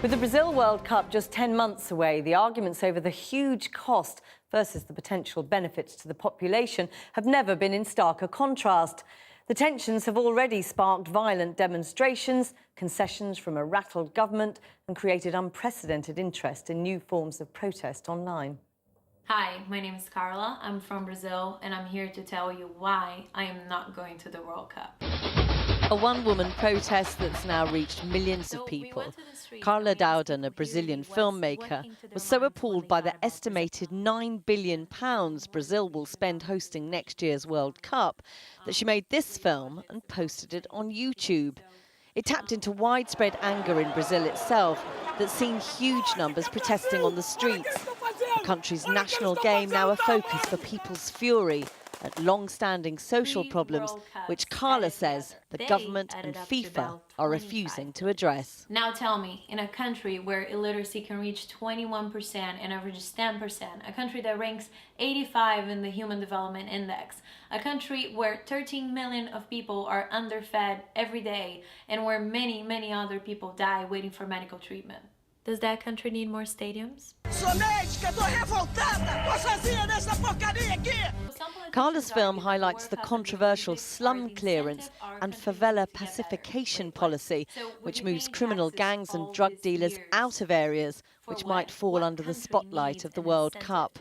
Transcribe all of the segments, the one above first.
With the Brazil World Cup just 10 months away, the arguments over the huge cost versus the potential benefits to the population have never been in starker contrast. The tensions have already sparked violent demonstrations, concessions from a rattled government, and created unprecedented interest in new forms of protest online. Hi, my name is Carla. I'm from Brazil, and I'm here to tell you why I am not going to the World Cup. A one-woman protest that's now reached millions of people. Carla Dauden, a Brazilian filmmaker, was so appalled by the estimated £9 billion Brazil will spend hosting next year's World Cup that she made this film and posted it on YouTube. It tapped into widespread anger in Brazil itself that's seen huge numbers protesting on the streets. The country's national game now a focus for people's fury at long-standing social problems, which Carla says the government and FIFA are refusing to address. Now tell me, in a country where illiteracy can reach 21% and averages 10%, a country that ranks 85 in the Human Development Index, a country where 13 million of people are underfed every day, and where many, many other people die waiting for medical treatment. Does that country need more stadiums? Carla's film highlights the controversial slum clearance and favela pacification policy, which moves criminal gangs and drug dealers out of areas which might fall under the spotlight of the World Cup.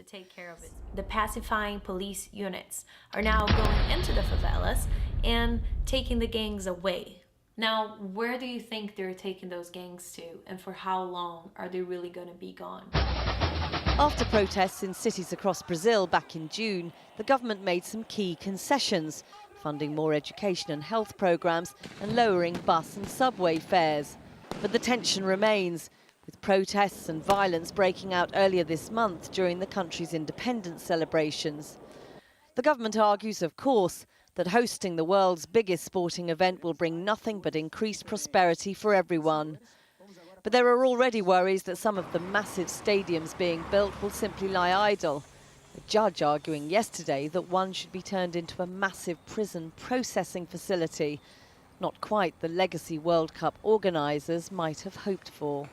The pacifying police units are now going into the favelas and taking the gangs away. Now, where do you think they're taking those gangs to, and for how long are they really going to be gone? After protests in cities across Brazil back in June, the government made some key concessions, funding more education and health programmes and lowering bus and subway fares. But the tension remains, with protests and violence breaking out earlier this month during the country's independence celebrations. The government argues, of course, that hosting the world's biggest sporting event will bring nothing but increased prosperity for everyone. But there are already worries that some of the massive stadiums being built will simply lie idle. A judge arguing yesterday that one should be turned into a massive prison processing facility, not quite the legacy World Cup organisers might have hoped for.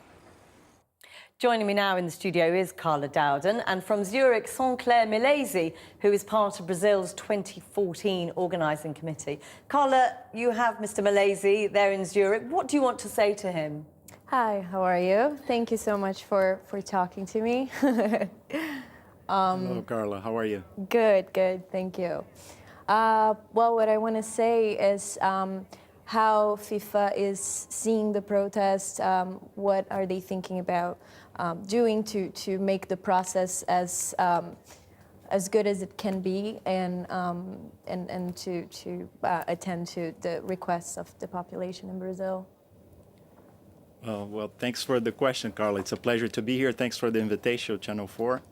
Joining me now in the studio is Carla Dauden, and from Zurich, Claire Milesi, who is part of Brazil's 2014 organising committee. Carla, you have Mr. Milesi there in Zurich. What do you want to say to him? Hi, how are you? Thank you so much for talking to me. Hello, Carla. How are you? Good, thank you. Well, what I want to say is how FIFA is seeing the protest. What are they thinking about doing to make the process as good as it can be, and to attend to the requests of the population in Brazil? Well, thanks for the question, Carla. It's a pleasure to be here. Thanks for the invitation, Channel 4.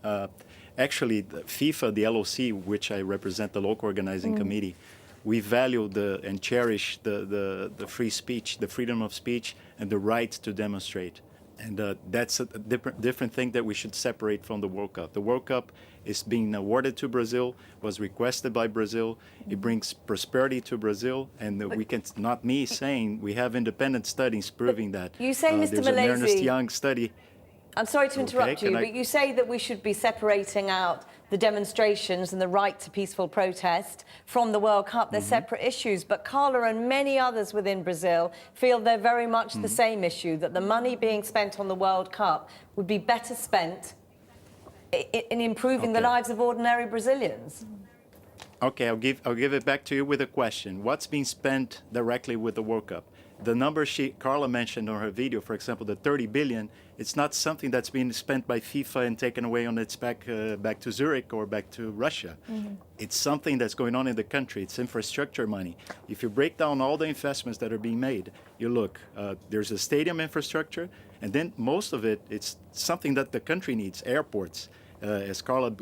Actually, the FIFA, the LOC, which I represent, the local organizing committee, we value and cherish the free speech, the freedom of speech, and the right to demonstrate. And that's a different thing that we should separate from the World Cup. The World Cup is being awarded to Brazil, was requested by Brazil. It brings prosperity to Brazil, and we can, not me saying, we have independent studies proving that. You say, Mr. There's an Ernest Milesi, Young study. I'm sorry to interrupt you, but you say that we should be separating out the demonstrations and the right to peaceful protest from the World Cup. They're separate issues, but Carla and many others within Brazil feel they're very much the same issue, that the money being spent on the World Cup would be better spent in improving the lives of ordinary Brazilians. Okay, I'll give it back to you with a question. What's being spent directly with the World Cup? The number Carla mentioned on her video, for example, the 30 billion, it's not something that's being spent by FIFA and taken away on its back to Zurich or back to Russia. It's something that's going on in the country. It's infrastructure money. If you break down all the investments that are being made, you look, there's a stadium infrastructure, and then most of it, it's something that the country needs, airports. As Carla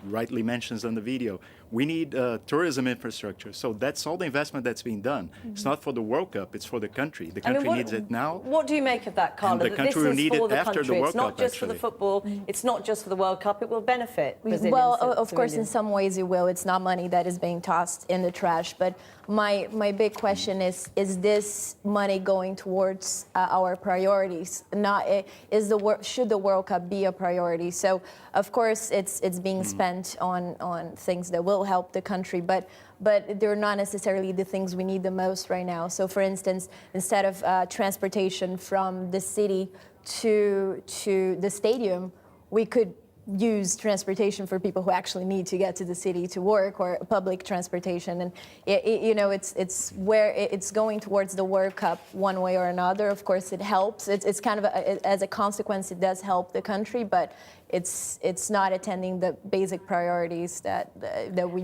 rightly mentions on the video, we need tourism infrastructure. So that's all the investment that's being done. It's not for the World Cup, it's for the country. The country needs it now. What do you make of that, Carla? And the country will need it after the World Cup, It's not just for the football, it's not just for the World Cup, it will benefit Brazilians. Well, of course, in some ways it will. It's not money that is being tossed in the trash. But my big question is this money going towards our priorities? Should the World Cup be a priority? So of course it's being spent on things that will help the country, but they're not necessarily the things we need the most right now. So for instance, instead of transportation from the city to the stadium, we could use transportation for people who actually need to get to the city to work, or public transportation. And it's where it's going towards the World Cup one way or another. Of course it helps. It's kind of as a consequence it does help the country, but it's not attending the basic priorities that we.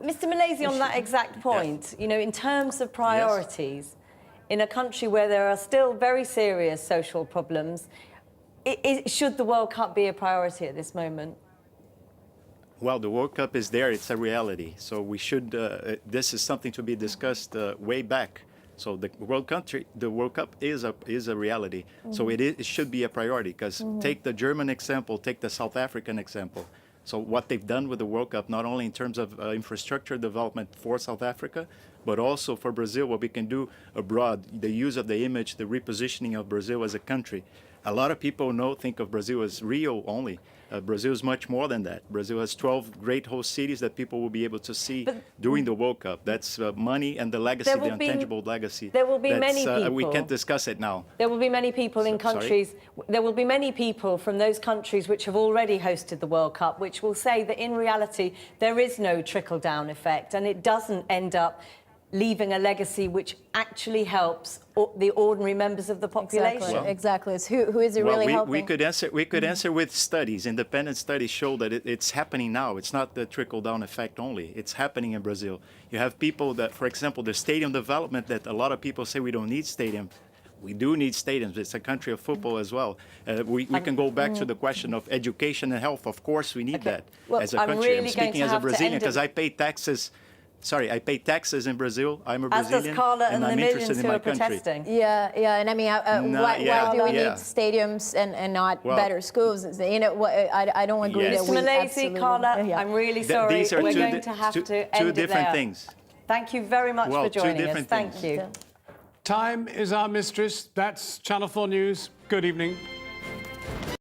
Mr. Malaysia, on that exact point, in terms of priorities, in a country where there are still very serious social problems, should the World Cup be a priority at this moment? Well, the World Cup is there. It's a reality. So we should. This is something to be discussed way back. So the World Cup is a reality. So it should be a priority. Because take the German example, take the South African example. So what they've done with the World Cup, not only in terms of infrastructure development for South Africa, but also for Brazil, what we can do abroad, the use of the image, the repositioning of Brazil as a country. A lot of people think of Brazil as Rio only. Brazil is much more than that. Brazil has 12 great host cities that people will be able to see during the World Cup. That's money and the legacy, the intangible legacy. There will be many people. We can't discuss it now. There will be many people in countries. There will be many people from those countries which have already hosted the World Cup, which will say that in reality there is no trickle-down effect, and it doesn't end up leaving a legacy which actually helps the ordinary members of the population. Exactly. It's who is it really helping? We could answer with studies. Independent studies show that it's happening now. It's not the trickle-down effect only. It's happening in Brazil. You have people that, for example, the stadium development that a lot of people say we don't need stadium. We do need stadiums. It's a country of football as well. We can go back to the question of education and health. Of course, we need that as a country. Really I'm speaking as a Brazilian because I pay taxes. Sorry, I pay taxes in Brazil. I'm a Brazilian, as does Carla and I'm the interested millions in who my are country. protesting. Yeah, and I mean, why do we need stadiums and not better schools? I don't agree that Mr. we Malaysia, absolutely. Carla, I'm really sorry. These are We're going to have to end two it different there. things. Thank you very much for joining us. Thank you. Time is our mistress. That's Channel 4 News. Good evening.